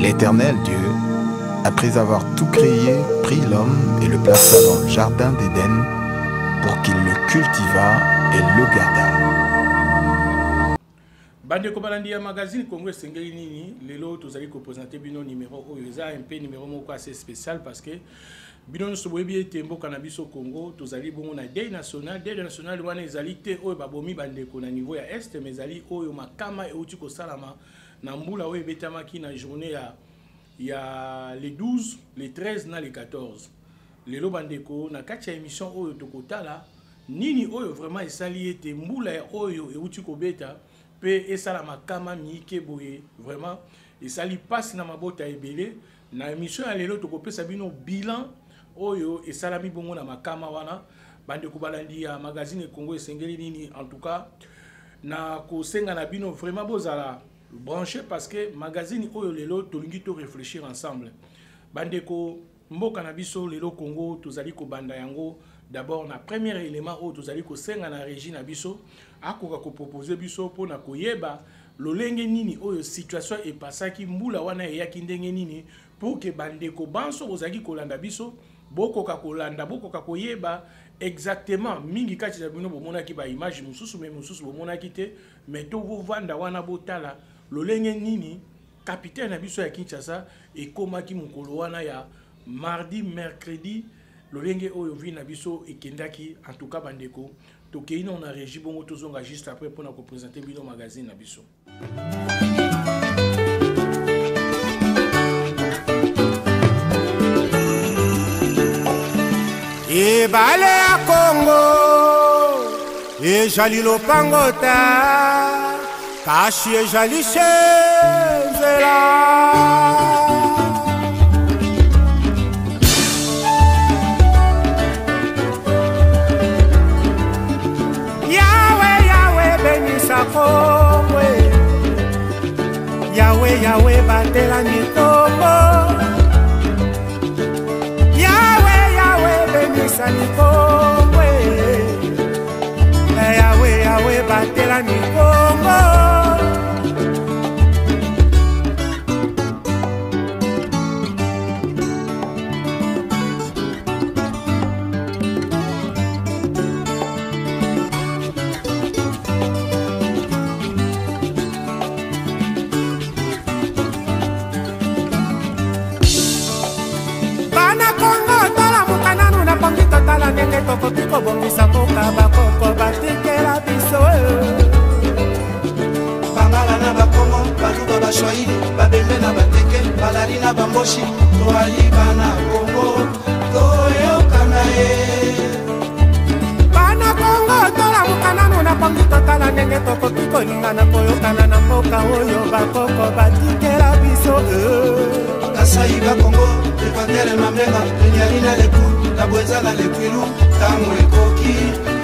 L'Éternel Dieu, après avoir tout créé, prit l'homme et le plaça dans le jardin d'Éden pour qu'il le cultivât et le gardât. Bande Kobalandi magazine Congo Sengeli Nini, lelo tozali ko présenter bino numéro oyo un peu numéro moko assez spécial parce que bino nous soboyebi tembo cannabis au Congo, tozali bongo na Day national wana ezali te oyo babomi bande ko na niveau ya est mais ezali oyo makama e uti ko salama na mbula oyo betamaki na journée ya les 12, les 13 na les 14. Lelo bandeko na kati ya émission oyo tokotala nini oyo vraiment esali ete mbula ya oyo e uti ko beta pe esala makama miike boye vraiment esali passe na mabota ebele na émission ya lelo tokopesa bino bilan oyo esalami bongo na makama wana bande kobalandi ya magazine Congo Esengeli Nini. En tout cas na kosenga na bino vraiment bozala branché parce que magazine oyo lelo tolingi to réfléchir ensemble bande ko mboka na biso lelo Congo tozali ko banda yango. D'abord na premier élément oyo tozali ko senga na régie na biso akoka ko proposer biso pona koyeba lolenge nini oyo situation e pasaki mbula wana eyaki ndenge nini pour que bandeko banso ozaki kolanda biso bokoka kolanda bokoka koyeba exactement mingi kati na bino bomonaki ba image mususu mais mususu bomonaki te mais to vanda wana botala lolenge nini capitaine na biso ya Kinshasa ekomaki mukolo wana ya mardi mercredi lolenge oyo vi na biso ekendaki. En tout cas bandeko tokeina on a régi bongo tozonga juste après pour na ko présenter bino magazine na biso. E bale ya Congo e jali lopangota kashi e jali shenzela Congo Yahweh Yahweh batela ni Congo Yahweh Yahweh benisa ni Congo Yahweh Yahweh batela ni Congo ndenge tokoki kobongisa mboka bakoko batikela biso bangala na bakongo baluba bashwaili babembe na bateke balali na bamboshi toali bana kongo toyokana ye bana kongo tolamukana nuna pongi totala ndenge tokoki kolingana koyokana na mboka oyo bakoko batikela biso kasai bakongo ekwatere mamlenga enyali na lepu la boezala le kwilu tango ekoki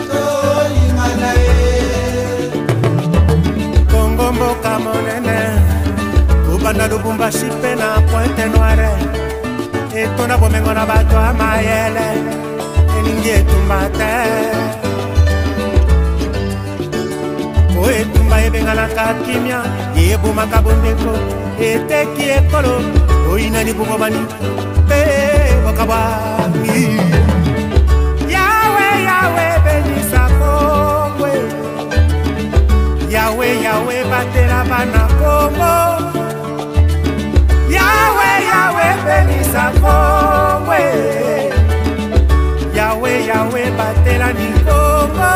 tolingana ye Kongo mboka monene kubanda Lubumbashi pe na Pointe Noire etona bomengo na bato ya mayele elingi etumba te po etumba ebenganaka kimia ebomaka bondeko eteki ekolo oyina libungo bani pe wakabami Yahweh Yahweh benisa Congo Yahweh Yahweh batela bana Congo Yahweh Yahweh benisa Congo Yahweh Yahweh batela ni Congo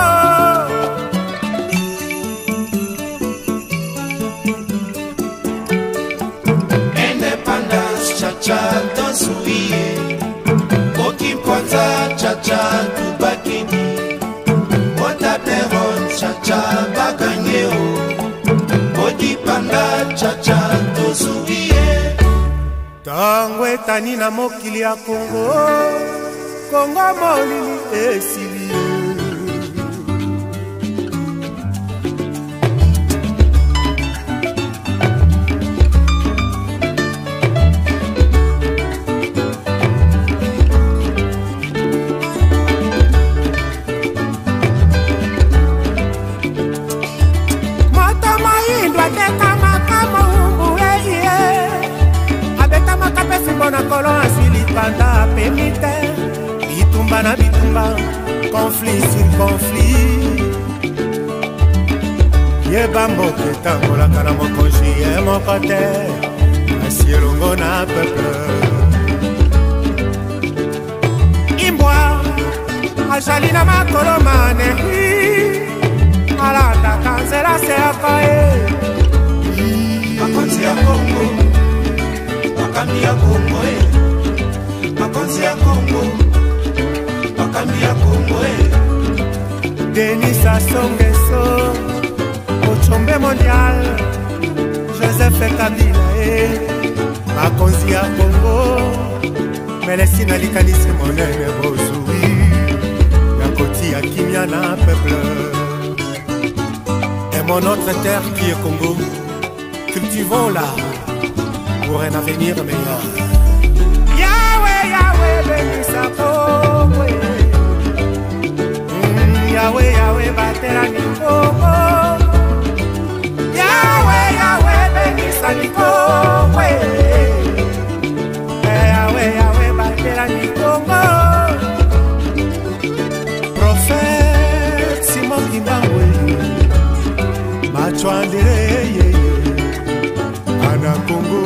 Independence cha-cha dansuie Okipwanza cha-cha tubakini Otaperon cha-cha baganyeo Okipanda cha-cha tosuie Tango etani na mokili ya Congo Congo molili esili bitumba na bitumba, conflit sur conflit. Yeba mboka etambolaka na mokonzi ye moko te, kasi elongo na peuple. Imbwa azali na makolo manehi, alandaka nzela seaka ye. Makonzi ya Kongo, makambi ya Kongo e. Makonzi ya Kongo, makambi ya Kongo e. Denis Sassou Nguesso, Ochombe mondial, Joseph Kabila e. Makonzi ya Kongo, Melesina likanisi monene bozui, Yakoti ya kimia na peuple. Et mon autre terre qui est Congo, cultivons-la pour un avenir meilleur. Yahweh, Yahweh, bénis sa Congo. Yahweh, Yahweh, batela ni Congo. Yahweh, Yahweh, bénis sa Congo. Yahweh, Yahweh, batela ni Congo. Prophète Simon Kimbangwe, Machwandere, Ana Congo,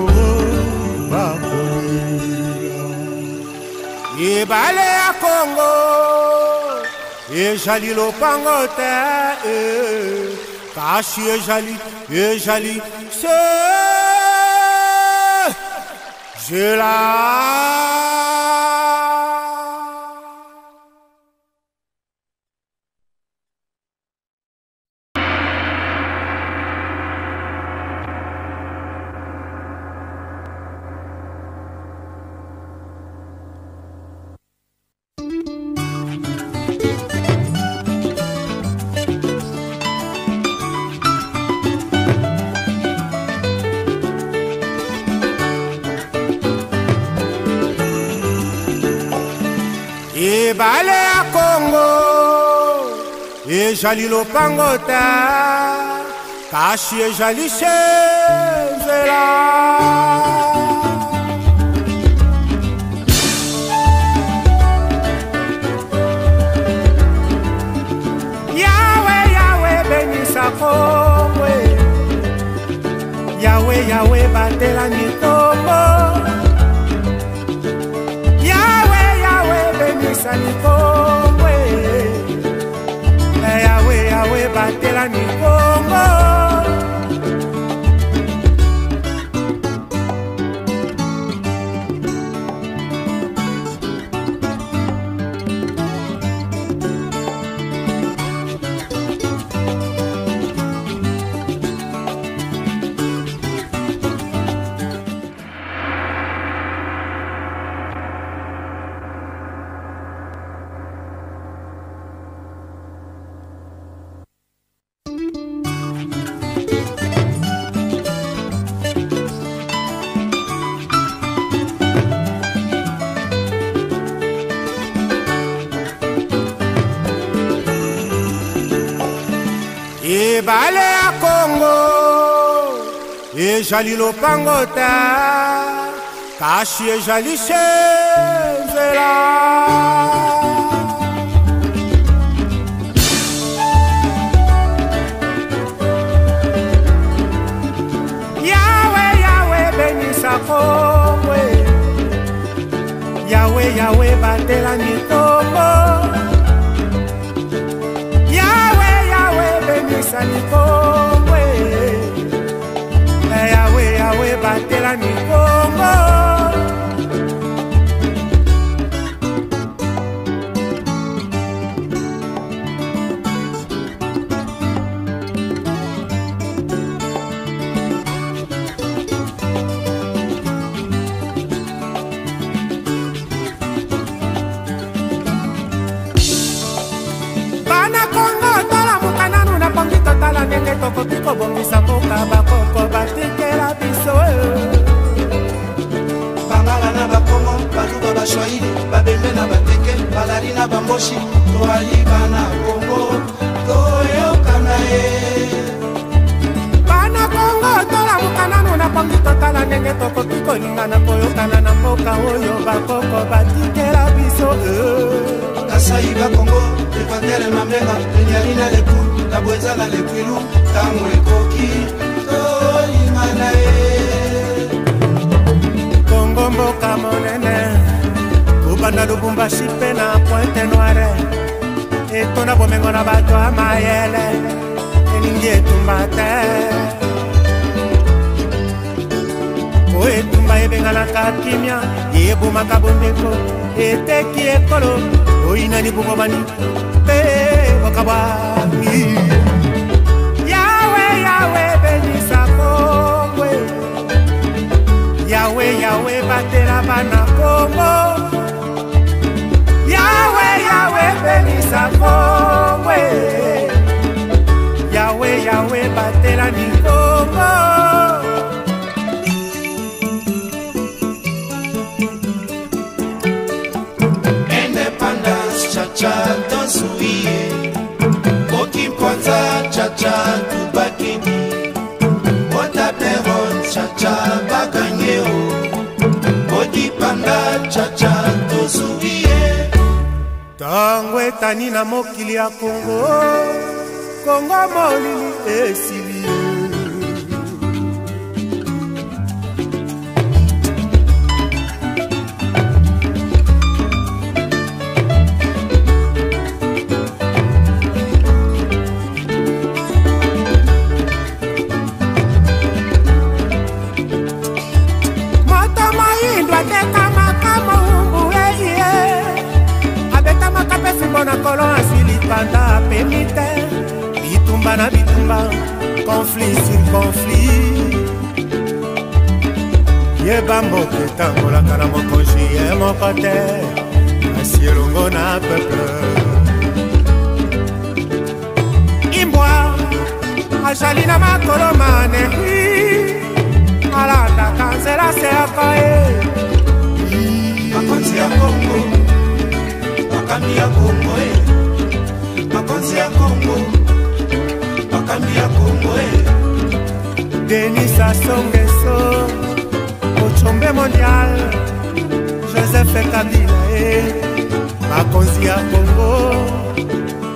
Ebale ya Congo, ejali lopango te, kashi ejali, je la. Ebale ya Congo, ejali lopango te, kashi ejali nzela. Yahweh, Yahweh, benisa Congo. Yahweh, Yahweh, batela ni Congo. Ni Congo, Yahweh, Yahweh, batela ni Congo. Ebale ya Congo, ejali lopango te, kashi ejali nzela. Yahweh, Yahweh, benisa Congo. Yahweh, Yahweh, batela ni Congo. Ni Congo, Yahweh, Yahweh, batela ni Congo. Bana Congo, tala mukananu na pongi totala ndenge tokoki kobongisa mboka bakoko batikela biso. Bangala na bakongo, baluba bashwahili, babembe na bateke, balali na bamboshi, toali bana Congo, toyokana ye. Bana Congo, tola mukananu na pongi totala ndenge tokoki kolingana koyokana na mboka oyo bakoko batikela biso. Kasaïba Congo, Equateur Mamenga, Nyarina Lepu, la Boezala Lepuilu, Tango Ekoki, Tolimanae. Congo Mboka Monene, Kubanda Lubumbashi Pena, Pointe Noire, Etona Bomengo na bato a Mayele, Eningi Etumbate. Etumba ebengana kakimia eboma kabondeko eteki ekolo oina ni bugobani wakabami Yawe benisa Kongo Yawe batela bana Kongo Yawe benisa Kongo Yawe batela ni Kongo. Chacha dansuie Boki Pwanza chacha tubakini Bota peron chacha baganyeo Bodi panda chacha dansuie Tango etani na mokili ya Kongo Kongo molili esili na kolon asili panda pemite bitumba na bitumba conflit sur conflit yeba mboke tambolaka na mokonzi ye moko te asi elongo na peuple imbwa azali na makolo manehi alandaka nzela seaka ye makonzi ya Kongo Makambi ya Kongo Makonzi ya Kongo Makambi ya Kongo Denis Asongeso Ochombe mondial Joseph Kabila Makonzi ya Kongo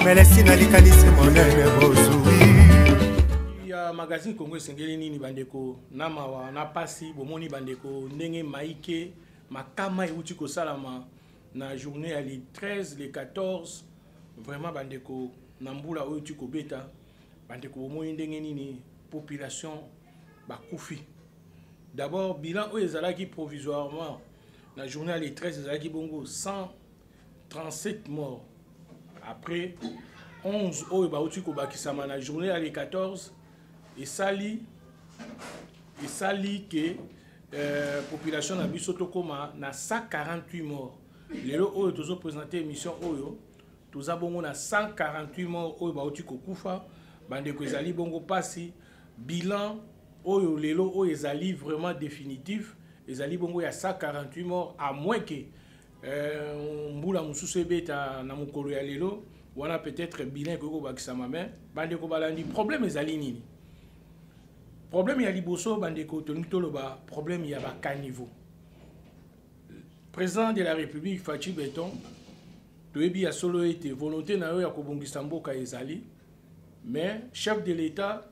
Melesina likanisi monene bozui Ya magazine Congo esengeli nini bandeko Namawa na pasi bomoni bandeko ndenge maike makama euti kosalama na journée à les 13, les 14, vraiment bandeko nambula oyo tiko beta bandeko moyi ndenge nini population bakufi. D'abord bilan oyo ezalaki provisoirement na journée à les 13 ezalaki bongo 137 morts. Après 11 oyo ba tiko bakisama na journée à les 14 et sali que population na biso tokoma na 148 morts. Lelo oyo tozo présenter émission oyo toza bongo na 148 morts oyo bauti kokufa bandeko ezali bongo pasi bilan oyo lelo oyo ezali vraiment définitif ezali bongo ya 148 morts à moins que mbula mususu ebeta na mokolo ya lelo wana peut-être bilan ko bakisama mais bandeko balandi problème ezali nini problème ya liboso bandeko toloba problème ya ba caniveau. Président de la République Fachi Beton, Toebi a solo été volonté na yo ya kobongisa mboka ezali, mais chef de l'État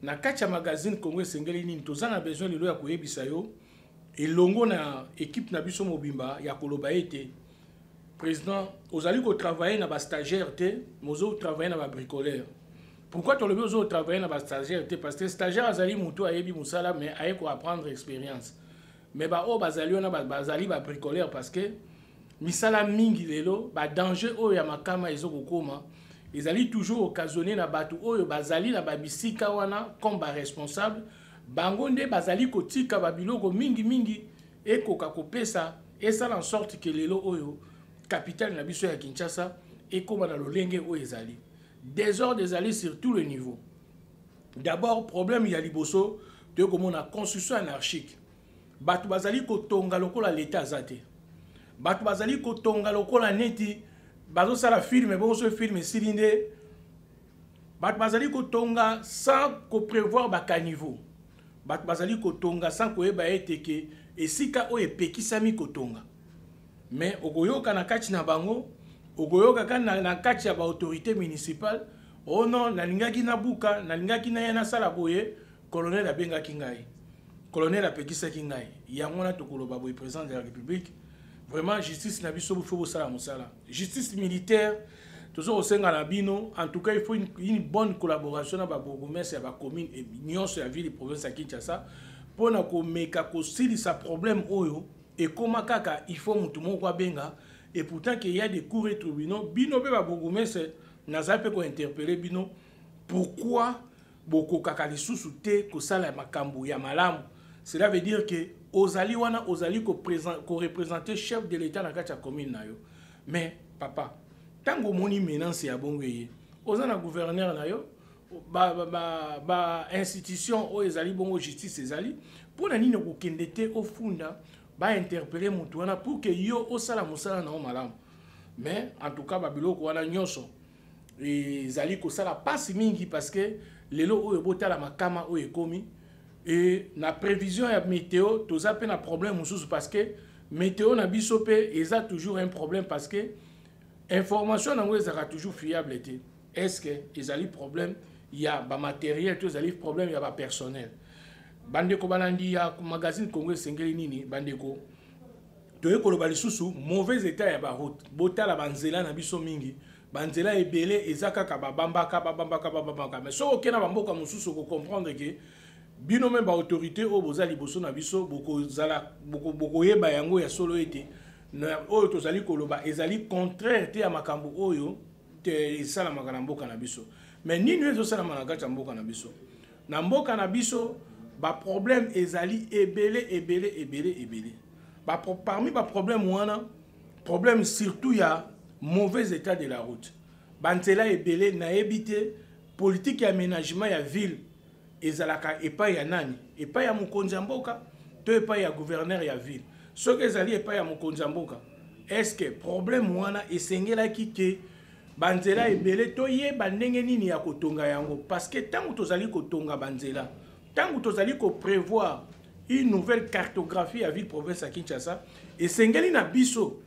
na kacha magazine Congo esengeli nini tozana besoin lelo ya koyebisa yo elongo na équipe na biso mobimba ya koloba ete président ozali ko travailler na ba stagiaire te, mozo travailler na ba bricoleur. Pourquoi tolobi ozo travailler na ba stagiaire te parce que stagiaire azali mutu ayebi musala mais aye ko apprendre expérience. Mais ba o bazali ona bazali ba bricoleur parce que misala mingi lelo ba danger o ya makama ezokokoma ezali toujours occasionné na batu oyo bazali na babisika wana comme ba responsable bango nde bazali kotika ba biloko mingi ekoka kopesa esala en sorte que lelo oyo capitale na biso ya Kinshasa ekoma na lolenge o ezali désordre ezali sur tous les niveaux. D'abord problème ya liboso de komona construction anarchique. Batu bazali kotonga lokola l'état azate. Batu bazali kotonga lokola neti bazo sala film bozo film silinde. Batu bazali kotonga sans ko prévoir ba caniveau. Batu bazali kotonga sans ko eba eteke esika o epekisami kotonga. Mais okoyoka na kati na bango okoyoka kana na kati ya ba autorité municipale oh non nalingaki na buka nalingaki na yana sala boye colonel abengaki ngai colonel apekisaki ngai yango na tokoloba boye président de la République vraiment justice na biso faut sala musala justice militaire toujours au sein na bino en tout cas il faut une bonne collaboration na ba bourgmestre ya ba commune et nyonso ya ville et province ya Kinshasa pour na ko meka ko silisa problème oyo et comment kaka il faut mutu moko abenga et pourtant qu'il y a des cours et tribunaux bino be ba bourgmestre na zape ko interpeller bino pourquoi boko kaka lisusu te ko sala makambo ya malamu. Cela veut dire que ozali wana ozali ko représenter chef de l'état na kati ya commune na yo mais papa tango moni menace ya bongo ye ozana gouverneur na yo ba institution o ezali bongo justice ezali pour na nini ko kendete au funda ba interpeller mutu wana pour que yo osala musala na o malamu. Mais en tout cas babiloko wana nyonso ezali ko sala passe mingi parce que lelo oyo botala makama oyo ekomi et na prévision ya météo toza pe na problème mususu parce que météo na biso pe eza toujours un problème parce que information nango ezaka toujours fiable été est-ce que ezali problème il y a ba matériel to ezali problème il y a ba personnel bandeko balandi ya magazine Congo sengeli nini bandeko toye koloba lisusu mauvais état ya ba route botala banzela na biso mingi banzela ebele ezaka ka babambaka mais so okena bamboka mususu ko comprendre que bino même ba autorité o bozali boso na biso boko zala boko yeba yango ya solo ete na oyo tozali koloba ezali contraire te ya makambo oyo te sala makana mboka na biso mais nini ezo sala manaka mboka na biso na biso ba problème ezali ebele parmi ba problème wana problème surtout ya mauvais état de la route banzela ebele na ebité politique ya aménagement ya ville ezalaka epai ya nani epai ya mokonzi ya mboka to epai ya gouverneur ya ville soki ezali epai ya mokonzi ya mboka est-ce que problème wana esengelaki ke banzela ebele toyeba ndenge nini ya kotonga yango parce que tango tozali kotonga banzela tango tozali ko prévoir une nouvelle cartographie à ville province à Kinshasa esengeli na biso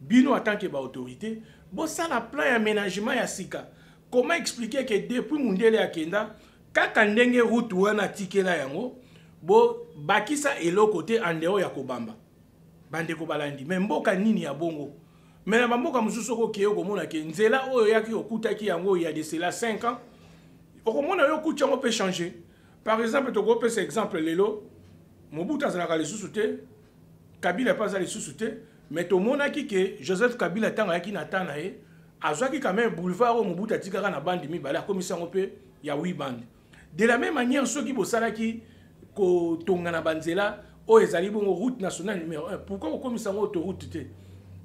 bino en tant que ba autorité bo ça la plan d'aménagement ya sika comment expliquer que depuis mundele ya kenda kaka ndenge route wana tikela yango bo bakisa eloko te andeo ya kobamba bandeko balandi mais mboka nini ya bongo mais na mboka mususu ko kiyo komona ke nzela oyo yaki okutaki yango ya de cela 5 ans okomona yo kutia ngo peut changer par exemple to go pesa exemple lelo Mobutu azalaka lisusu te Kabila pas ali lisusu te mais to monaki ke Joseph Kabila tanga yaki na tana ye azwaki quand même boulevard o Mobutu atikaka na bandi mibala komisa ngo pe ya 8 bandi de la même manière ceux qui bosalaki ko tonga na banzela o ezali bongo route nationale numéro 1 pourquoi on komisa ngo autoroute te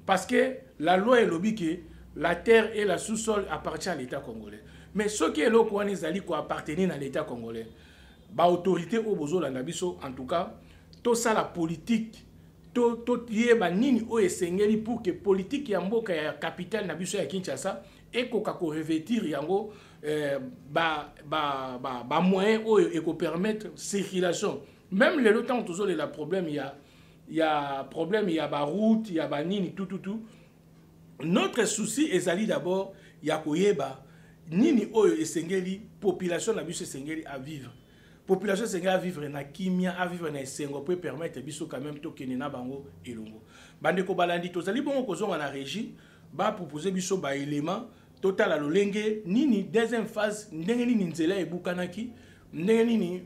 parce que la loi est lobby que la terre et la sous-sol appartient à l'État congolais mais ceux qui est là quoi ezali ko appartenir à l'État congolais ba autorité au bozo na biso en tout cas tout ça la politique to yeba nini o esengeli pour que politique ya mboka ya capitale na biso ya Kinshasa ekoka ko revêtir yango ba moyen o eko permettre circulation même le temps toujours le problème il y a problème il y a ba route il y a ba nini tout notre souci ezali d'abord ya koyeba nini o esengeli population na biso esengeli à vivre population senga vivre na kimia à vivre na sengo peut permettre biso quand même to kenena bango elongo bandeko balandi tozali bongo kozonga na régie ba proposer biso ba élément total lolenge nini deuxième phase ndenge nini nzela ebukanaki ndenge nini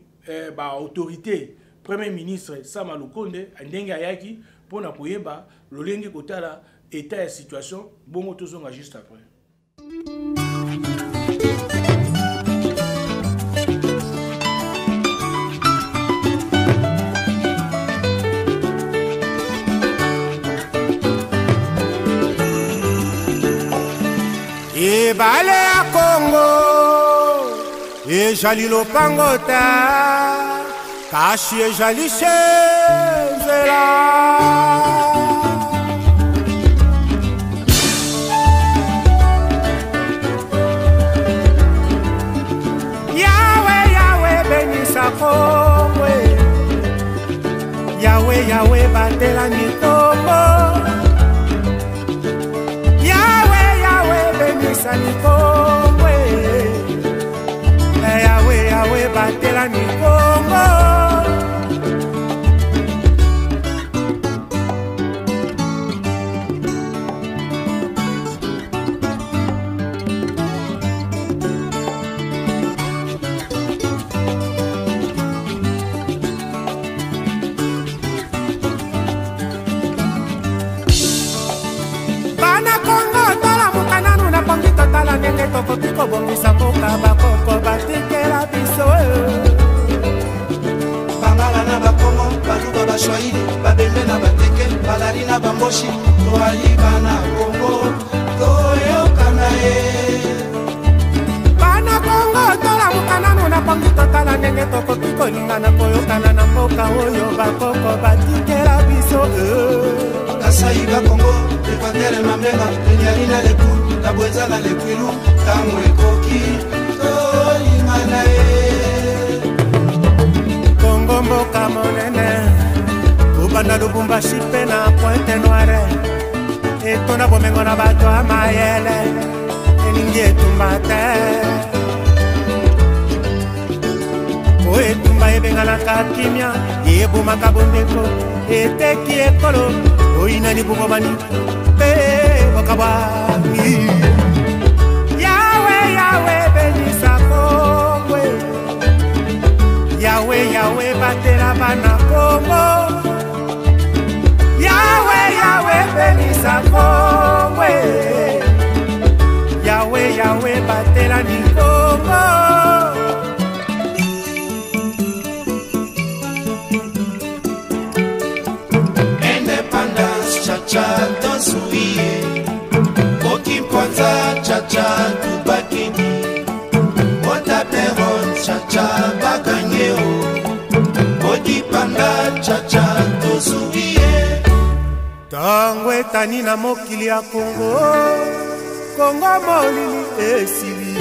ba autorité premier ministre Sama Lukonde ndenge ayaki pona koyeba lolenge kotala état ya situation bongo tozonga juste après. Ebale ya Congo ejali lopangota kashi ejali shenzela Yawe benisa Congo Yawe batela ni Congo Yawe bongisa Kongo yawe yawe batela Kongo ndenge tokoki kobongisa mboka bakoko batikela biso bangala na bakongo baluba bashwahili babembe na bateke balali na bamboshi toaliba na kongo toyokana ye bana kongo tolamuka nanu na pongi totala ndenge tokoki kolingana koyokana na mboka oyo bakoko batikela biso kasai bakongo ekwatere mamenga enyali na lepu na bwenza na lekwilu tango ekoki tolingana ye kongo mboka monene kobanda lubumbashi mpe na pointe noire etonda bomengo na bato ya mayele elingi etumba te po etumba ebenganaka kimia ebomaka bondeko eteki ekolo oyina libungobani mpe bokabwani yawe yawe benisa Kongo yawe yawe batela bana Kongo yawe yawe benisa Kongo yawe yawe batela ni Kongo independence chacha tosuie okimponza chacha tubakini otaperon chacha baganyeo odipanda chacha tosuie tango etani na mokili ya Kongo Kongo molili esili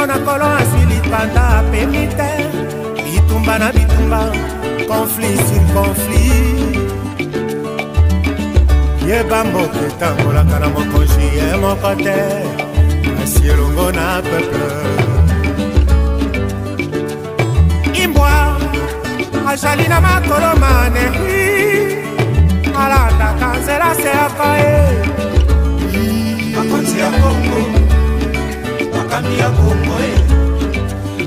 na kolo asili panda penite bitumba na bitumba conflit sur conflit yeba mboke tambolaka na mokonzi ye moko te asi elongo na peuple imbwa azali na makolo manehi alandaka nzela seaka ye makonzi ya Kongo makambi ya Kongo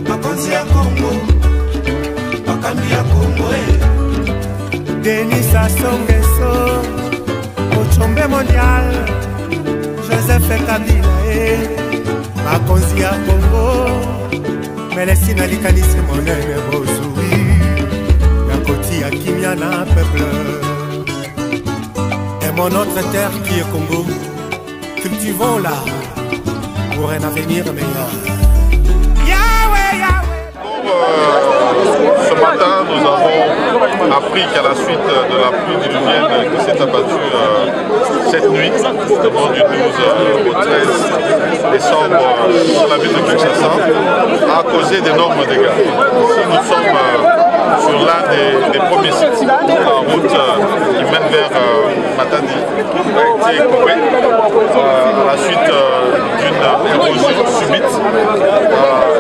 makonzi ya Kongo makambi ya Kongo Denis Sassou Nguesso Ochombe mondial Joseph Kabila makonzi ya Kongo melesina likanisi monene bozui ya koti ya kimia na peuple et mon autre terre qui est Congo cultivons là pour un avenir meilleur. Yahweh, Yahweh. Ce matin, nous avons appris qu'à la suite de la pluie diluvienne qui s'est abattue cette nuit, du 12 au 13 décembre, sur la ville de Kinshasa, a causé d'énormes dégâts. Ici, nous sommes sur l'un des premiers sites. La route qui mène vers Matadi a été coupée à la suite d'une érosion subite.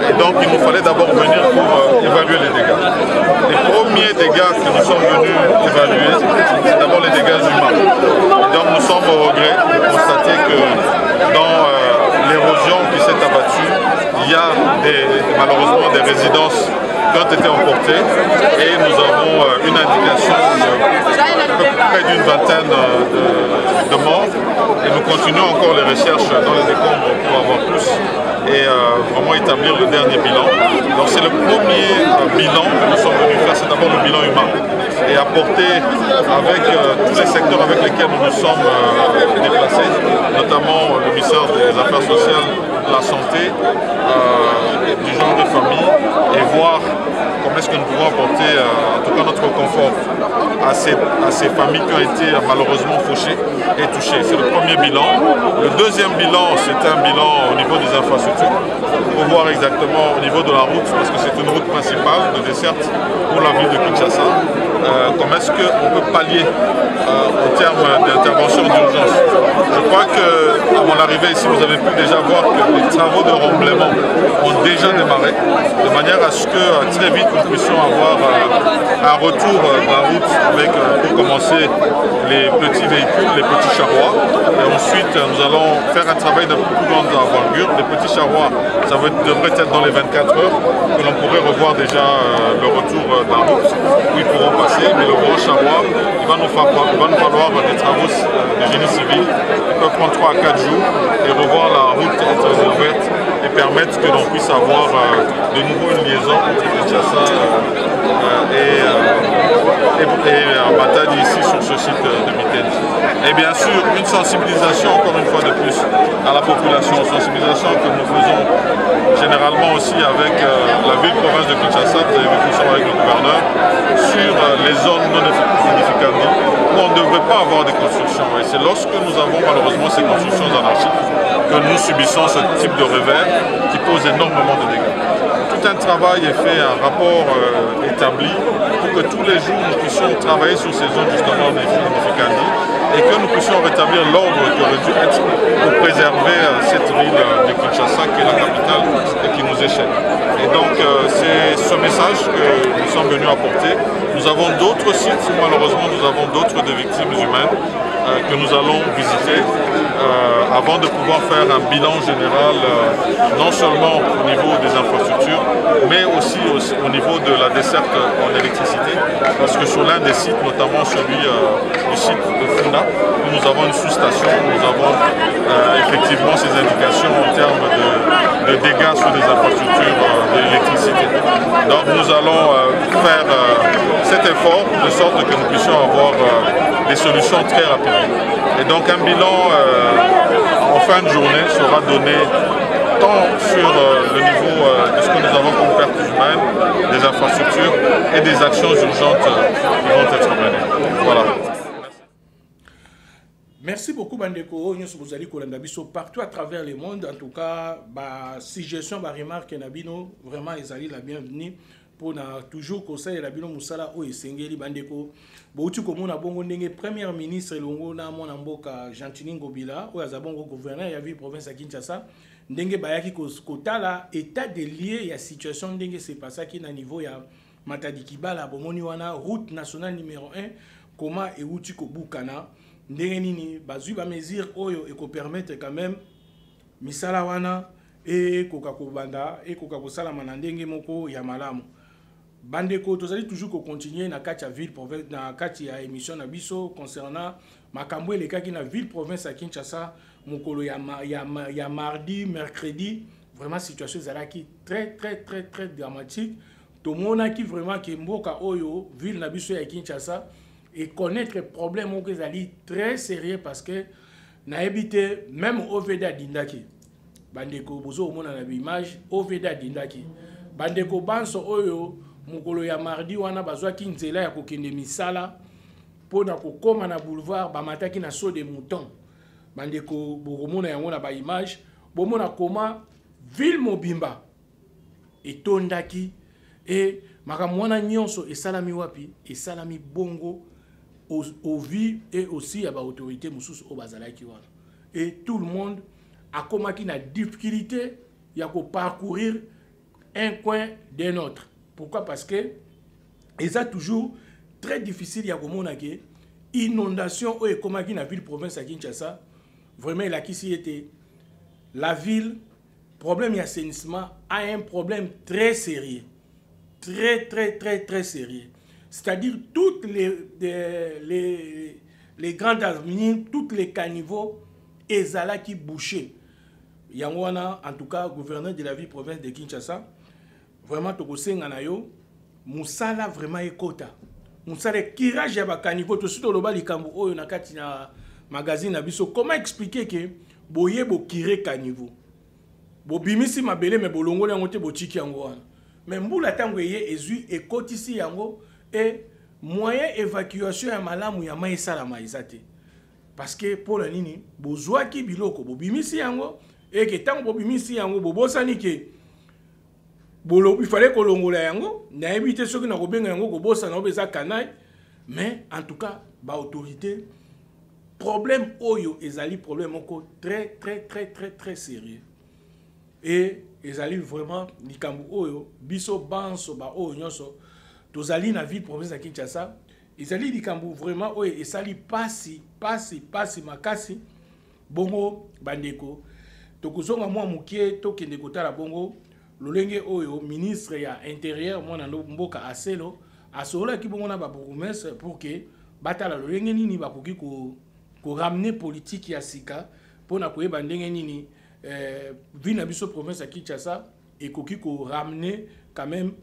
Et donc il nous fallait d'abord venir pour évaluer les dégâts. Les premiers dégâts que nous sommes venus évaluer, c'est d'abord les dégâts humains. Donc nous sommes au regret de constater que dans l'érosion qui s'est abattue, il y a malheureusement des résidences qui ont été emportées et nous avons une indication de près d'une vingtaine de morts et nous continuons encore les recherches dans les décombres pour avoir plus et vraiment établir le dernier bilan. Donc c'est le premier bilan que nous sommes venus faire, c'est d'abord le bilan humain et apporter avec tous les secteurs avec lesquels nous nous sommes déplacés, notamment le ministère des Affaires sociales, la santé, du genre de famille et voir comment est-ce que nous pouvons apporter en tout cas notre confort à ces familles qui ont été malheureusement fauchées et touchées. C'est le premier bilan. Le deuxième bilan, c'est un bilan au niveau des infrastructures pour voir exactement au niveau de la route, parce que c'est une route principale de desserte pour la ville de Kinshasa. Comment est-ce qu'on peut pallier au terme d'intervention d'urgence. Je crois qu'à mon arrivée ici, vous avez pu déjà voir que les travaux de remblaiement ont déjà démarré, de manière à ce que très vite nous puissions avoir un retour de la route avec, pour commencer, les petits véhicules, les petits charrois. Et ensuite, nous allons faire un travail de plus grande envergure. Les petits charrois, ça devrait être dans les 24 heures, que l'on pourrait revoir déjà le retour de la route, où ils pourront passer. Mais le grand charroi, il va nous falloir des travaux de génie civil qui peuvent prendre 3 à 4 jours et revoir la route être ouverte et permettre que l'on puisse avoir de nouveau une liaison entre Kinshasa et Matadi ici sur ce site de Mitendi. Et bien sûr, une sensibilisation encore une fois de plus à la population, sensibilisation que nous faisons généralement aussi avec la ville-province de Kinshasa, vous avez vu que nous sommes avec le gouverneur, sur les zones non édificantes où on ne devrait pas avoir des constructions. Et c'est lorsque nous avons malheureusement ces constructions anarchiques que nous subissons ce type de revers qui pose énormément de dégâts. Tout un travail est fait, un rapport établi pour que tous les jours nous puissions travailler sur ces zones justement édificantes et que nous puissions rétablir l'ordre qui aurait dû être pour préserver cette ville de Kinshasa qui est la capitale et qui nous échappe. Et donc c'est ce message que nous sommes venus apporter. Nous avons d'autres sites, malheureusement nous avons d'autres victimes humaines que nous allons visiter avant de pouvoir faire un bilan général non seulement au niveau des infrastructures mais aussi au niveau de la desserte en électricité, parce que sur l'un des sites, notamment celui du site de Funda, où nous avons une sous-station, nous avons effectivement ces indications en termes de dégâts sur les infrastructures de l'électricité. Donc nous allons faire cet effort de sorte que nous puissions avoir des solutions très rapidement. Et donc un bilan en fin de journée sera donné tant sur le niveau de ce que nous avons comme pertes humaines, des infrastructures et des actions urgentes qui vont être menées. Voilà. Merci beaucoup Bandeko, nous allons kolanda biso partout à travers le monde. En tout cas, suggestion, remarque Nabino, vraiment ils allaient la bienvenue pour toujours conseiller la bino musala o esengeli Bandeko. Bouti komona bongo ndenge premier ministre longo na mona mboka Gentini Ngobila o azabongo gouverneur ya ville province à Kinshasa. Ndenge bayaki kotala état des lieux ya situation ndenge c'est passé qui na niveau ya Matadi Kibala bomoni wana route nationale numéro 1 comment euti ko bukana ndenge nini bazui ba mesure oyo e ko permettre quand même misala wana e koka kobanda e koka kosala manandenge moko ya malamu. Bandeko tozali toujours ko continuer na kati ya ville province na kati ya émission na biso concernant makambo elekaki na ville province à Kinshasa mokolo ya mardi mercredi vraiment situation ezalaki très dramatique. Tomona ki vraiment ke mboka oyo ville na biso ya Kinshasa et connaître problème moko ezali très sérieux parce que na ebité même Oveda Dindaki bandeko bozo omona na image Oveda Dindaki bandeko banso oyo mokolo ya mardi wana bazwaki nzela ya kokende misala pona kokoma na boulevard bamataki na saut de mouton bandeko bokomona yango na ba image bomona koma ville mobimba etondaki et makambo wana nyonso esalami wapi esalami bongo au vie et aussi à ba autorité mususu o bazalaki wana et tout le monde a komaki na difficulté ya ko parcourir un coin d'un autre. Pourquoi? Parce que c'est toujours très difficile ya komona ke inondation o ekomaki na ville province à Kinshasa vraiment la kisi était la ville problème d'assainissement a un problème très sérieux très sérieux. C'est-à-dire toutes les grandes avenues, toutes les caniveaux ezala qui bouché. Yangwana en tout cas gouverneur de la ville province de Kinshasa vraiment tokosenga na yo musala vraiment ekota. Musala kirage ya ba caniveau to suto loba likambo oyo na kati na magazine na biso comment expliquer que boye bo kire caniveau. Bo bimisi mabele me bolongoli yango te bo chiki yango wana. mais mbula tango ye ezui ekotisi yango et moyen évacuation ya malamu ya mai salama ezate parce que pour la nini bozwaki biloko bobimisi yango et que tango bobimisi yango bobosani ke bolo il fallait kolongola yango na éviter soki na kobenga yango kobosa na obeza kanai mais en tout cas ba autorité problème oyo ezali problème oko très sérieux et ezali vraiment likambo oyo biso banso ba oyo nyonso tozali na ville province ya Kinshasa ezali likambo vraiment oyo esali pasi makasi bongo bandeko tokozonga mwa mukie tokende kotala bongo lolenge oyo ministre ya intérieur mwana mboka aselo asola ki bongo na ba bourgmestre pour que batala lolenge nini bakoki ko ramener politique ya sika pona koyeba ndenge nini ville na biso province ya Kinshasa ekoki ko ramener quand même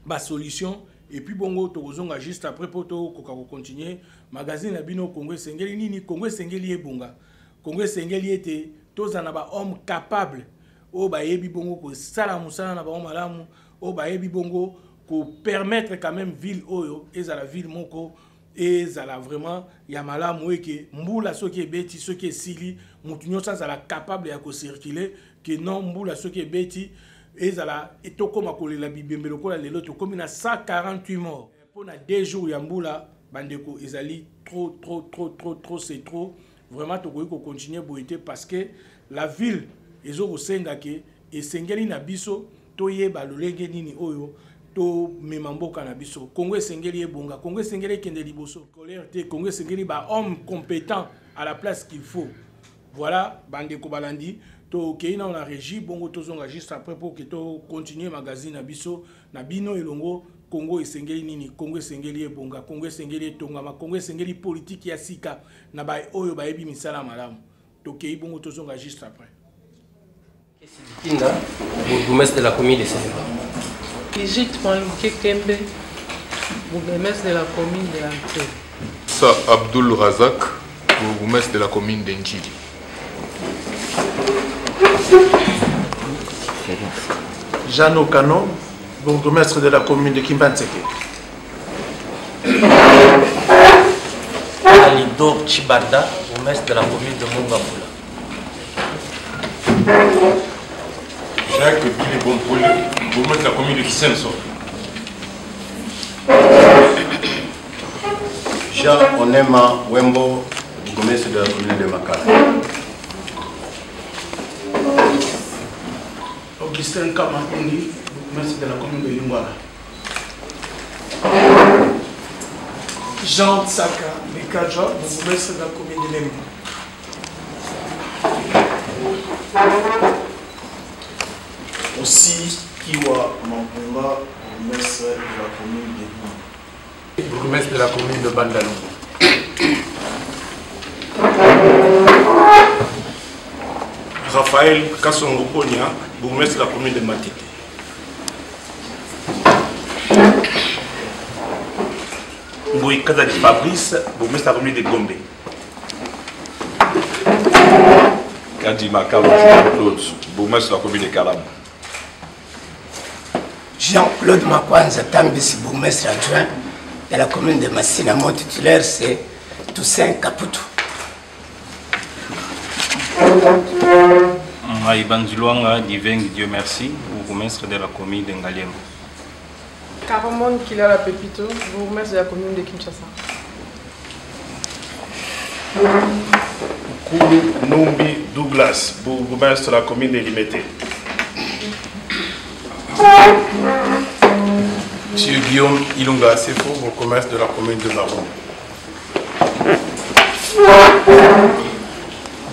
ba solution et puis bongo tokozonga juste après poto koka ko continuer magazine na bino Congo sengeli nini Congo sengeli ebonga Congo sengeli ete tozana ba homme capable o ba yebi bongo ko sala musala na ba malamu o ba yebi bongo ko permettre quand même ville oyo ezala ville moko ezala vraiment ya malamu eke mbula soki ebeti soki esili mutu nyonso azala capable ya ko circuler que non mbula soki ebeti ezala etokoma kolela bibembe lokola lelo tokomi na 148 morts pona 2 jours ya mbula bandeko ezali trop c'est trop vraiment tokoki ko continuer boité parce que la ville ezo kosenga ke esengeli na biso toyeba lolenge nini oyo to memamboka na biso Congo esengeli ebonga Congo esengeli kende liboso colère te Congo esengeli ba homme compétent à la place qu'il faut voilà bandeko balandi to keina na régie bongo tozonga juste après pour que to continuer magazine na biso na bino elongo Congo esengeli nini Congo esengeli ebonga Congo esengeli etongama Congo esengeli politique ya sika na ba oyo ba yebi misala malamu to kei bongo tozonga juste après Kinda, bourgmestre de la commune de Sénégal. Brigitte Malouké Kembe, bourgmestre de la commune de Anté. Ça, Abdul Razak, bourgmestre de la commune d'Enjili. Jean Okano, bourgmestre de la commune de Kimbanseke. Alido Chibarda, bourgmestre de la commune de Mungambula. Jacques Billy Bonpouli, bourgmestre de la commune de Kisenso. Jean Onema Wembo, bourgmestre de la commune de Makala. Augustin Kamakundi, bourgmestre de la commune de Lingwala. Jean Tsaka Mekaja, bourgmestre de la commune de Lembo. Aussi Kiwa Mampunga, bourgmestre de la commune de Lima. Bourgmestre de la commune de Bandalou. Raphaël Kassongo Ponia, bourgmestre de la commune de Matite. Mboui Kazadi Fabrice, bourgmestre de la commune de Gombe. Kadima Claude, bourgmestre de la commune de Kalam. Jean-Claude Makwanza Tambisi, bourgmestre adjoint de la commune de Massina. Mon titulaire, c'est Toussaint Caputo. Maïban Zuluanga, divin Dieu merci, bourgmestre de la commune de Ngaliema. Caramon Kilala Pepito, bourgmestre de la commune de Kinshasa. Koulou Numbi Douglas, bourgmestre de la commune de Limete. Monsieur Guillaume Ilunga Sefo, bourgmestre de la commune de Naron.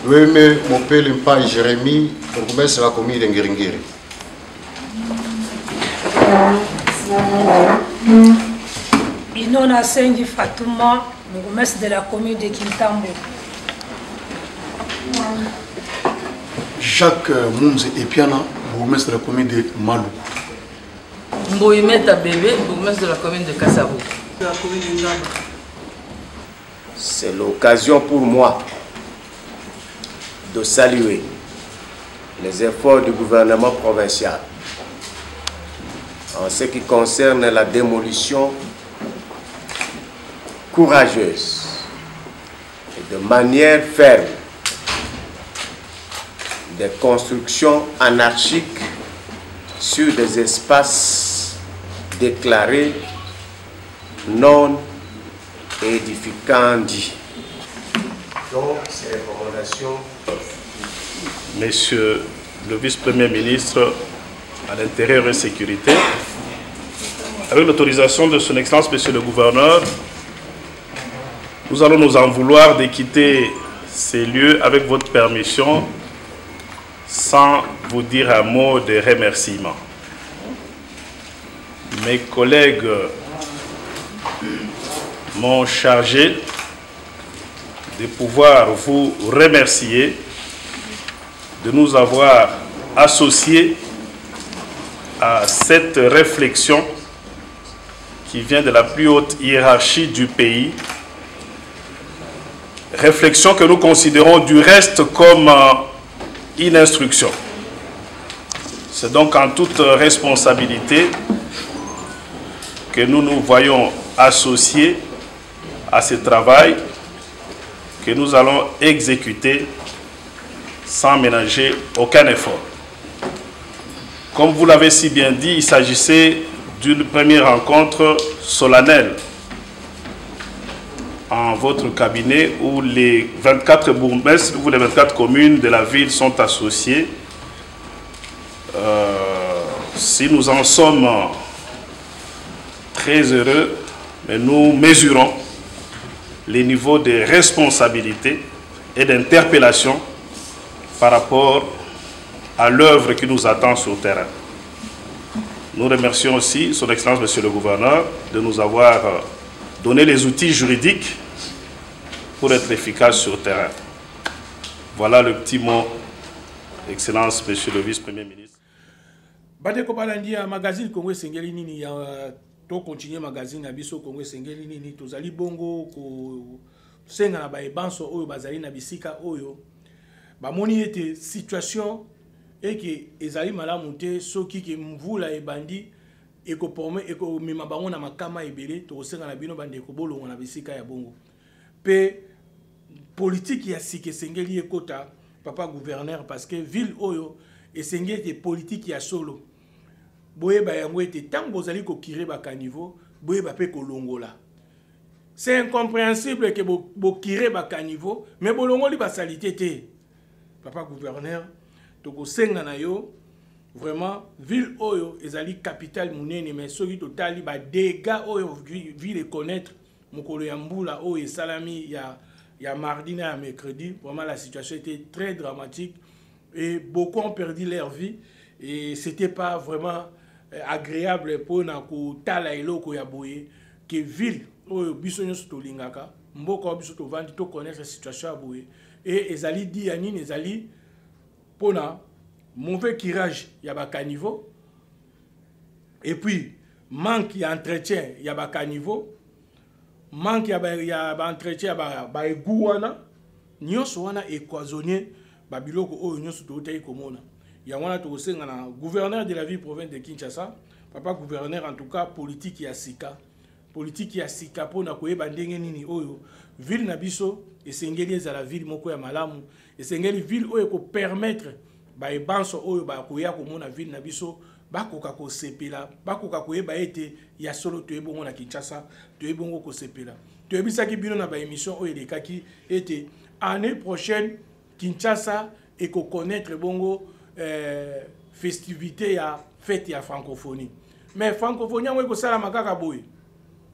Loueme Mopel Mpai Jérémy, bourgmestre de la commune de Ngiringiri. Inona Sengi Fatouma, bourgmestre de la commune de Kintambo. Jacques Mounze Epiana, bourgmestre de la commune de Malou. Mboimeta Bébé, bourgmestre de la commune de Kassabo. C'est l'occasion pour moi de saluer les efforts du gouvernement provincial en ce qui concerne la démolition courageuse et de manière ferme des constructions anarchiques sur des espaces déclarés non édificants. Donc, ces recommandations. Monsieur le vice-premier ministre à l'Intérieur et Sécurité, avec l'autorisation de son Excellence, Monsieur le gouverneur, nous allons nous en vouloir de quitter ces lieux avec votre permission, sans vous dire un mot de remerciement. Mes collègues m'ont chargé de pouvoir vous remercier de nous avoir associés à cette réflexion qui vient de la plus haute hiérarchie du pays. Réflexion que nous considérons du reste comme une instruction. C'est donc en toute responsabilité que nous nous voyons associés à ce travail que nous allons exécuter sans ménager aucun effort. Comme vous l'avez si bien dit, il s'agissait d'une première rencontre solennelle en votre cabinet où les 24 bourgmestres ou les 24 communes de la ville sont associées. Si nous en sommes très heureux, mais nous mesurons les niveaux de responsabilité et d'interpellation par rapport à l'œuvre qui nous attend sur le terrain. Nous remercions aussi son Excellence, Monsieur le gouverneur, de nous avoir donné les outils juridiques pour être efficace sur le terrain. Voilà le petit mot, Excellence, Monsieur le vice-premier ministre. Bandeko balandi ya magazine Congo Sengeli nini ya to continuer magazine na biso Congo Sengeli nini tozali bongo ko senga na ba ebanso oyo bazali na bisika oyo bamoni ete situation eke ezali malamu te soki ke mvula ebandi ekoporme ekomema bango na makama ebele tokosenga na bino bandeko bolongo na bisika ya bongo pe politique ya sike sengeli ekota papa gouverneur parce que ville oyo esengeli ete politique ya solo boyeba yango ete tango bozali kokire bakaniveau boyeba pe kolongola. C'est incompréhensible que bokire bakaniveau mais bolongoli basalite te. Papa gouverneur tokosenga na yo vraiment ville oyo ezali capitale munene mais soki totali ba dégâts oyo ville connaître mokolo ya mbula oyo esalami ya mardi na mercredi, vraiment la situation était très dramatique et beaucoup ont perdu leur vie et c'était pas vraiment agréable pour na ko tala eloko ya boye que ville oyo biso nyonso tolingaka mboka biso tovandi to connaître la situation ya boye et ezali di ya nini ezali pona mauvais curage ya bakaniveau et puis manque d'entretien ya bakaniveau manque ya entretien ba egu wana nyonso wana équasonnier ba biloko oyo nyonso totaki komona ya wana tokosenga na gouverneur de la ville province de Kinshasa papa gouverneur en tout cas politique ya sika pona koyeba ndenge nini oyo ville na biso esengeli ezala ville moko ya malamu esengeli ville oyo ko permettre ba ebanso oyo ba koya komona ville na biso bakoka ko sepela bakoka koyeba ete ya solo toyebongo na Kinshasa toyebongo ko sepela toyebisaki bino na ba émission oyo lekaki ete année prochaine Kinshasa et ko connaître bongo festivité ya fête ya francophonie mais francophonie ngo ko sala makaka boy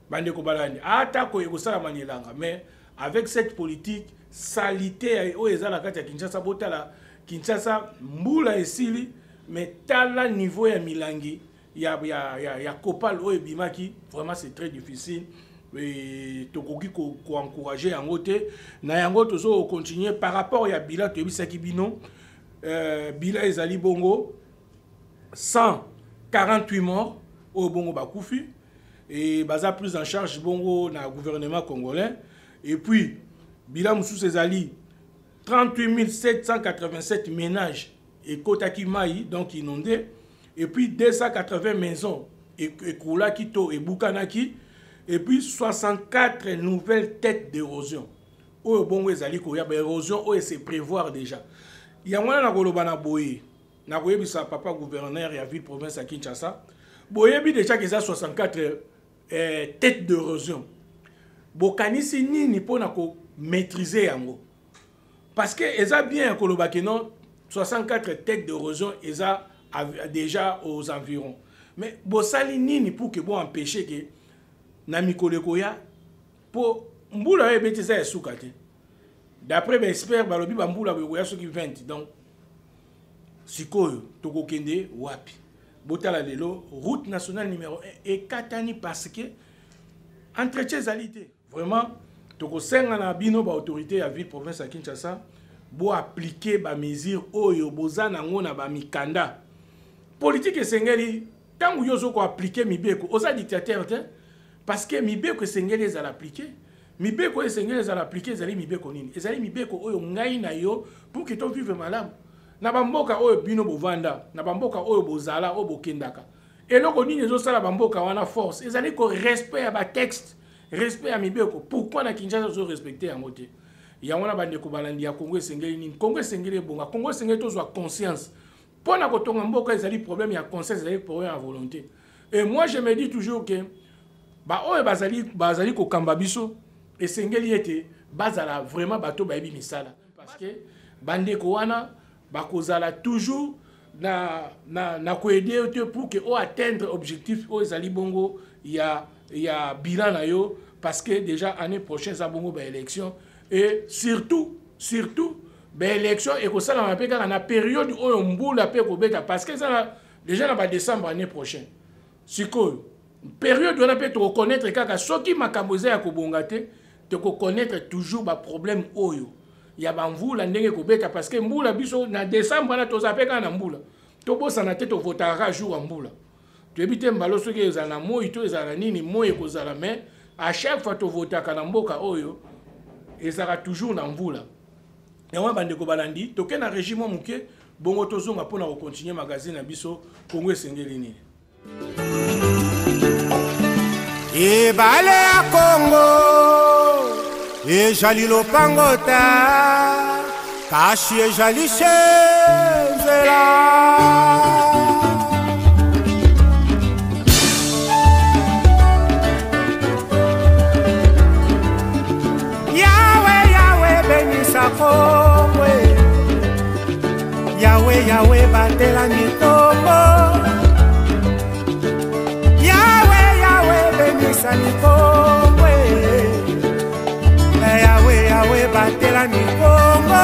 bande ko balani ata ko ko sala manilanga mais avec cette politique salité oyo ezala kati ya Kinshasa botala Kinshasa mbula esili mais tala niveau ya milangi ya Kopal oyo bimaki vraiment c'est très difficile et tokoki ko encourager yango te na yango tozo continuer par rapport ya bilan to bisaki bino bilan ezali bongo 148 morts au bongo bakufi et baza prise en charge bongo na gouvernement congolais et puis bilan mususu ezali 38 787 ménages et Kotaki Maï, donc inondés, et puis 280 maisons Koulaki to et Bukanaki, et puis 64 nouvelles têtes d'érosion. Oyo bongo ezali ko ya ba érosion oyo c'est prévoir déjà. Ya mwana na koloba na boye. Na koyebisa papa gouverneur ya ville province à Kinshasa. Boyebi déjà que ça 64 têtes d'érosion. Bokanisi nini pona ko maîtriser yango. Parce que eza bien koloba que non 64 têtes d'érosion eza déjà aux environs. Mais bosali nini pour que bon empêcher que na mikolo koya pour mbula ebeti za esukate. D'après mes experts balobi ba mbula koya soki 20 donc sikoyo tokokende wapi. Botala lelo route nationale numéro 1 et katani parce que entretien zalité. Vraiment tokosenga na bino ba autorité ya ville province à Kinshasa bo appliquer ba mesure oyo bozana ngona ba mikanda. Politique esengeli tangu yozo ko appliquer mibeko oza dictateur te parce que mibeko esengeli ezala appliquer mibeko esengeli ezala appliquer ezali mibeko nini ezali mibeko oyo ngai na yo pour que to vive malamu na bamboka oyo bino bovanda na bamboka oyo bozala oyo bokendaka eloko nini ezosala bamboka wana force ezali ko respect ya ba texte respect ya mibeko pourquoi na Kinshasa zo respecter yango te ya wana bande ko balandi ya Congo esengeli nini Congo esengeli bonga Congo esengeli to zwa conscience pour na kotonga mboka ezali problème ya conscience ezali problème ya volonté et moi je me dis toujours que ba oyo bazali ko kamba biso esengeli ete bazala vraiment bato bayebi misala parce que bande ko wana bakozala toujours na ko aider pour que o atteindre objectif o ezali bongo ya bilan na yo parce que déjà année prochaine za bongo ba élection et surtout ba élection et ko sala mpe kaka na période oyo mbula pe ko beta parce que ça déjà na ba décembre année prochaine sikoyo période wana pe to connaître kaka soki makambo ya ko bonga te to connaître toujours ba problème oyo ya ba mvula ndenge ko beta parce que mbula biso na décembre na to zapeka na mbula to bosa na te to votara jour en mbula to ebite mbalo soki ezala moi to ezala nini moi ko zala mais à chaque fois to votaka na mboka oyo ezala toujours na mvula et on bande ko balandi to ke na régime muke bongo tozonga pona ko continuer magazine na biso Congo esengeli nini Ibale ya Congo ejali lopangota kashi ejali shenzela Yahweh benisa Congo Yahweh batela mitombo Sani Congo Yahweh batela ni Congo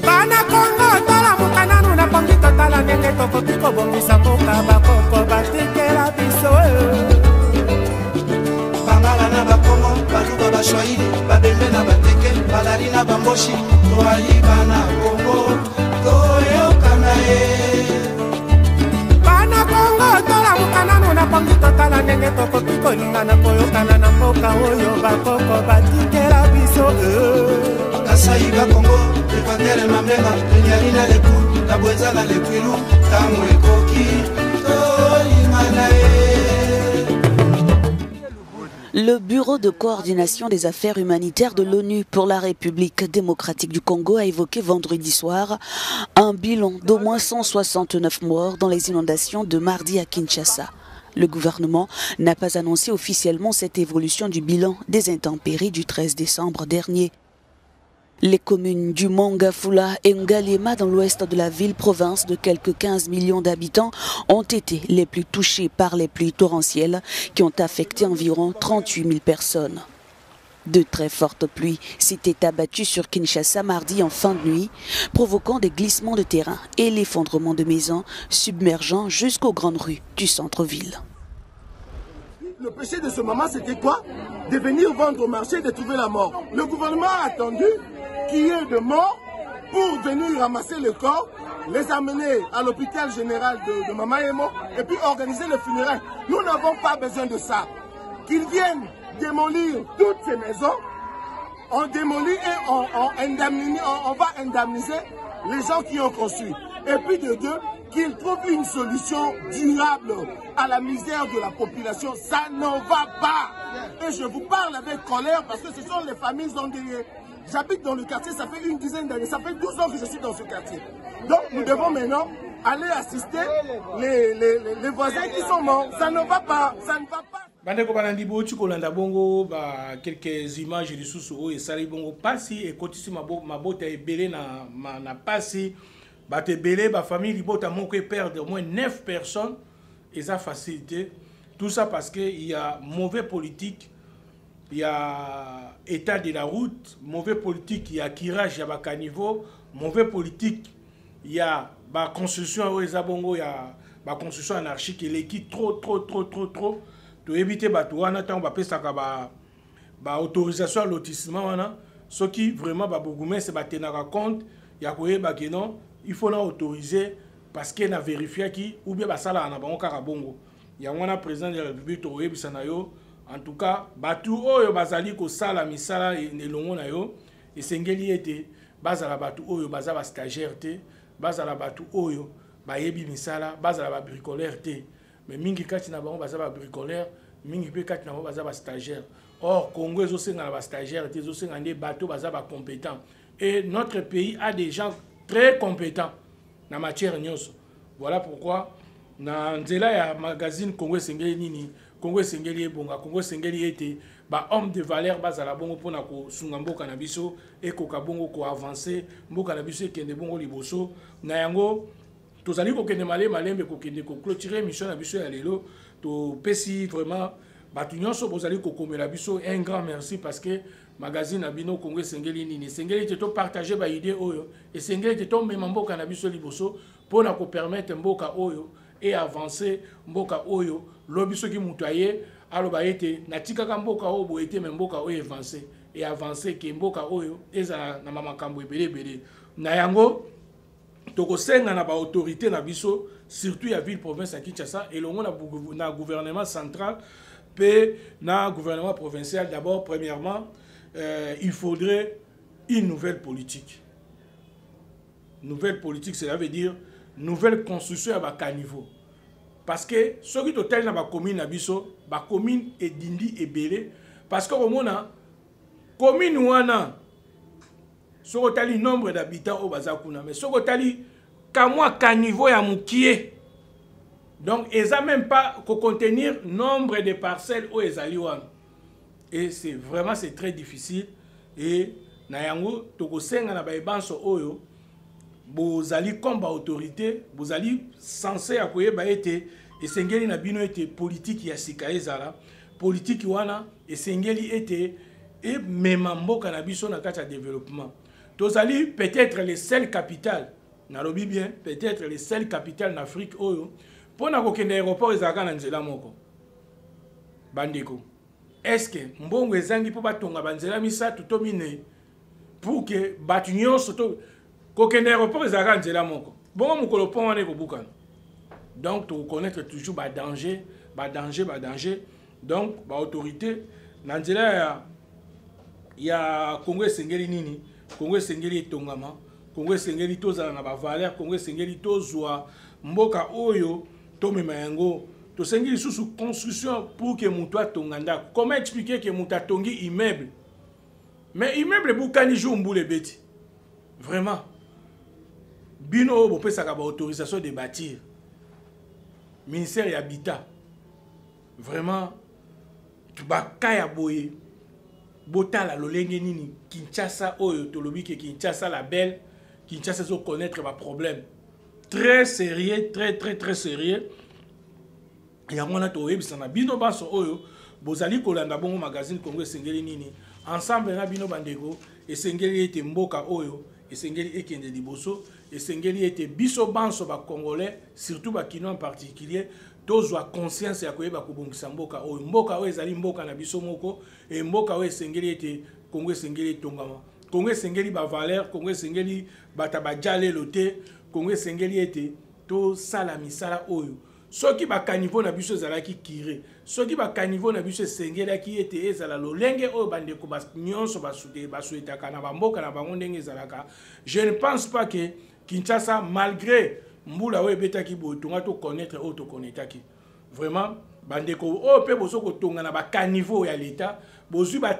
Bana Congo tala mukananu na pangi totala ndenge tokoki kobongisa mboka bakoko batikela biso bangala na bakongo baluba bashwaili babembe na bateke balali na bamboshi toayiba na Kongo toyokana ye Bana Congo tola mukananu na pangi totala ndenge tokoki kolingana koyokana na mboka oyo bakoko batikela biso Kasai Kongo Epatere Mamenga Nyarina Lepu La Bwenzala Lekwilu Tango Ekoki Le Bureau de coordination des affaires humanitaires de l'ONU pour la République démocratique du Congo a évoqué vendredi soir un bilan d'au moins 169 morts dans les inondations de mardi à Kinshasa. Le gouvernement n'a pas annoncé officiellement cette évolution du bilan des intempéries du 13 décembre dernier. Les communes du Mongafula et Ngaliema dans l'ouest de la ville-province de quelques 15 millions d'habitants ont été les plus touchées par les pluies torrentielles qui ont affecté environ 38 000 personnes. De très fortes pluies s'étaient abattues sur Kinshasa mardi en fin de nuit, provoquant des glissements de terrain et l'effondrement de maisons, submergeant jusqu'aux grandes rues du centre-ville. Le péché de ce moment, c'était quoi? De venir vendre au marché et de trouver la mort. Le gouvernement a attendu qu'il y ait de morts pour venir ramasser le corps, les amener à l'hôpital général de Mama Emo et puis organiser le funérail. Nous n'avons pas besoin de ça. Qu'ils viennent démolir toutes ces maisons, on démolit et on va indemniser les gens qui ont construit. Et puis de deux, qu'ils trouvent une solution durable à la misère de la population. Ça ne va pas. Et je vous parle avec colère parce que ce sont les familles endeuillées. J'habite dans le quartier, ça fait une dizaine d'années, ça fait 12 ans que je suis dans ce quartier. Donc nous devons maintenant aller assister les voisins qui sont morts. Ça ne va pas, ça ne va pas. Bandeko banandi bochi kolanda bongo ba quelques images de sous et sali bongo pasi et kotisi mabota ebele na pasi ba te belé ba famille libota moko perdre au moins 9 personnes et ça facilité tout ça parce que il y a mauvais politique, il y a état de la route, mauvais politique, il y a kirage, il y a caniveau, mauvais politique, il y a ba construction et bongo, il y a ba construction anarchique et l'équipe trop to éviter bato wana tant ba pesaka ba autorisation à lotissement wana ce qui vraiment ba bougoumen c'est ba tenaka compte ya koyeba que non il faut na autoriser parce que na vérifier qui ou bien ba sala na bango kaka bongo ya wana président de la République to yebisa na yo en tout cas bato oyo bazali ko sala misala elongo na yo esengeli ete bazala bato oyo baza ba stagiaire te bazala bato oyo ba yebi misala bazala ba bricolaire te. Mais mingi kati na bango baza ba bricolaire, mingi pe kati na bango baza ba stagiaire. Or Congo ezo senga na ba stagiaire, ezo senga ndé bateau baza ba compétent. Et notre pays a des gens très compétents na matière nyonso. Voilà pourquoi na nzela ya magazine Congo Sengeli nini, Congo Sengeli ebonga, Congo Sengeli ete ba homme de valeur bazala bongo pona ko sunga mboka na biso et ko ka bongo ko avancer, mboka na biso kende bongo liboso na yango. Tous les gens qui ont malembe ko clôturer mission na biso ya lelo to pesi vraiment batunyo so bozali ko komela biso un grand merci parce que magazine abino Congo Sengeli nini Sengeli te to partager ba idée oyo et Sengeli te to mema mboka na biso liboso pona ko permettre mboka oyo et avancer mboka oyo lo biso ki mutuaye aloba ete na tikaka mboka oyo bo ete mboka oyo avancer et avancer ke mboka oyo eza na makambo ebele na yango tokosenga na ba autorité na biso surtout ya ville province à Kinshasa et longo na gouvernement central pe na gouvernement provincial. D'abord premièrement il faudrait une nouvelle politique, cela veut dire nouvelle construction à ba caniveau parce que ce qui total na ba commune na biso ba commune edindi ebele parce que au mona commune wana sokotali nombre d'habitants au bazakuna mais sokotali kamwa caniveau ya mukie donc ils n'ont même pas qu'au contenir nombre de parcelles au ezali wana et c'est vraiment c'est très difficile et na yango tokosenga na ba ebanso oyo bozali comme ba autorité bozali censé akoyeba ete esengeli na bino ete politique ya sika ezala politique wana esengeli ete et même mboka na biso na kati ya développement. Tozali peut-être les seules capitales, nalobi bien, peut-être les seules capitales en Afrique oyo pour na kokende aéroport ezaka na nzela moko. Bandeko. Est-ce que mbongo ezangi po batonga banzela misatu to mine pour que batunyo soto kokende aéroport ezaka nzela moko. Bongo mukolo pon wana ko bukana. Donc tu connaître toujours ba danger. Donc ba autorité na nzela ya Congo Sengeli nini Congo Sengeli etongama Congo Sengeli tozala na ba valeur Congo Sengeli tozwa mboka oyo tomema yango to sengeli sous construction pour que mutu atonga ndako. Comment expliquer que mutu atongi immeuble mais immeuble bukani jour mbule beti vraiment bino bo pesaka ba autorisation de bâtir ministère ya habitat vraiment bakaya boye botala lolenge nini Kinshasa oyo tolobi ke Kinshasa la belle Kinshasa zo connaître ba problème très sérieux très sérieux ya mona to yebisa na bino baso oyo bozali kolanda bongo magazine Congo Sengeli nini ensemble na bino bandeko esengeli ete mboka oyo esengeli ekende liboso esengeli ete biso banso ba congolais surtout ba kino en particulier tozwa conscience ya koyeba kobongisa mboka oyo ezali mboka na biso moko et mboka oyo esengeli ete Congo esengeli tongama Congo esengeli ba valeur, Congo esengeli bata ba jale lote, Congo esengeli ete to sala misala oyo. Soki ba caniveau na biso ezalaki kire, soki ba caniveau na biso esengelaki ete ezala lolenge oyo bandeko ba nyonso basuetaka na bamboka na bango ndenge ezalaka. Je ne pense pas que Kinshasa, malgré mbula oyo ebetaki boye tonga to connaître oyo to connaîtaki. Vraiment bandeko oyo pe boso kotonga na ba caniveau ya l'État, bozwi ba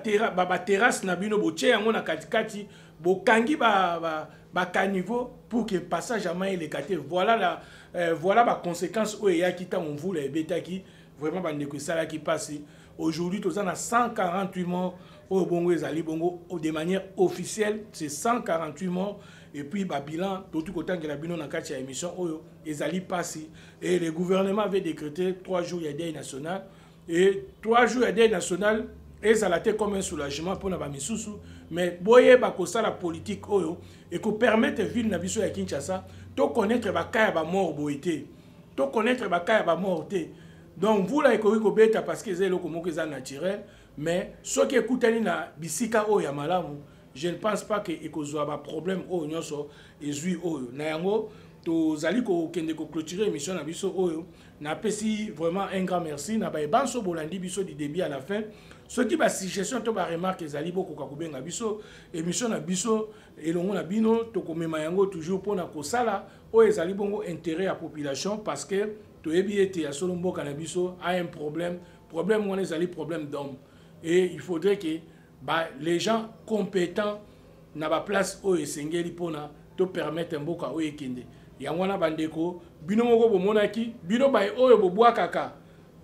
terrasse na bino botie yango na katikati, bokangi ba caniveau pour que passage à main les kate. Voilà la conséquence où il y a qui on voulait les betaki vraiment bandeko ça qui passe. Aujourd'hui tous on a 148 morts au Bongo ezali bongo de manière officielle, c'est 148 morts et puis ba bilan tout autant que la bino na kati ya émission oyo ezali passé et le gouvernement avait décrété 3 jours de deuil national et 3 jours de deuil national et ça a été comme un soulagement pour na misusu mais boye ba ko la politique oyo et ko permettre ville na biso ya Kinshasa to connaître ba kaya ba mort boité to connaître ba kaya ba morté donc vous là ko beta parce que zelo ko moko za naturel mais ce qui écoutani na bisika oyo ya malamu je ne pense pas que ekozwa ba problème oyo nyonso ezui oyo na yango to zali ko kende ko clôturer émission na biso oyo na pesi vraiment un grand merci na ba banso bolandi biso du début à la fin. Ce qui va suggestion to ba remarque ezali boko ka kubenga biso émission na biso elongo na bino to komema yango toujours pona ko sala o ezali bongo intérêt à population parce que to ebi ete ya solo mboka na biso a un problème on ezali problème d'homme et il faudrait que les gens compétents na ba place o esengeli pona to permettre mboka o ekende yango na bandeko bino moko bomonaki bino ba oyo bobwakaka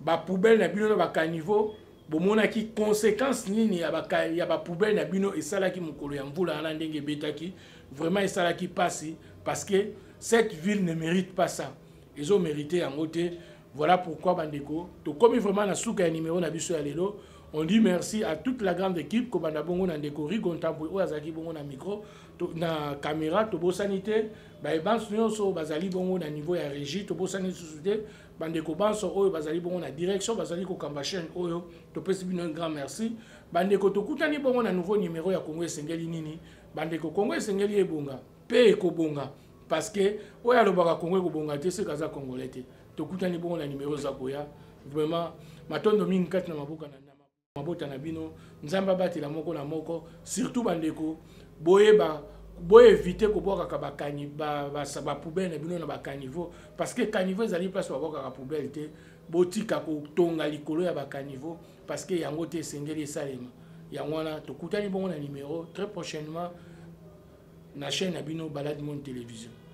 ba poubelle na bino na ba caniveau bomonaki conséquence nini ya ba poubelle na bino esalaki mokolo ya mvula ana ndenge betaki vraiment esalaki pasi parce que cette ville ne mérite pas ça. Ils ont mérité en côté. Voilà pourquoi bandeko to comme vraiment na suka ya numéro na biso ya lelo. On dit merci à toute la grande équipe ko banda bongo na ndeko Rigontambo o azaki bongo na micro na caméra to bo sanité ba banso nyonso bazali bongo na niveau ya régie to bo sanité sous bandeko banso oyo bazali bongo na direction bazali ko kamba chaîne oyo to pesi bino un grand merci bandeko to kutani bongo na nouveau numéro ya Congo esengeli nini bandeko Congo esengeli ebonga pe ekobonga parce que oyo alobaka Congo ekobonga te se kaza congolais te to kutani bongo na numéro za koya vraiment matondo mingi kati na maboka na mabota na bino nzamba batela moko na moko surtout bandeko boye éviter ko boka ka bakani ba poubelle na bino na ba caniveau parce que caniveau ezali place ba boka ka poubelle te botika ko tonga likolo ya ba caniveau parce que yango te sengeli salema yango na to kutani bongo na numéro très prochainement na chaîne na bino Balade Monde Télévision.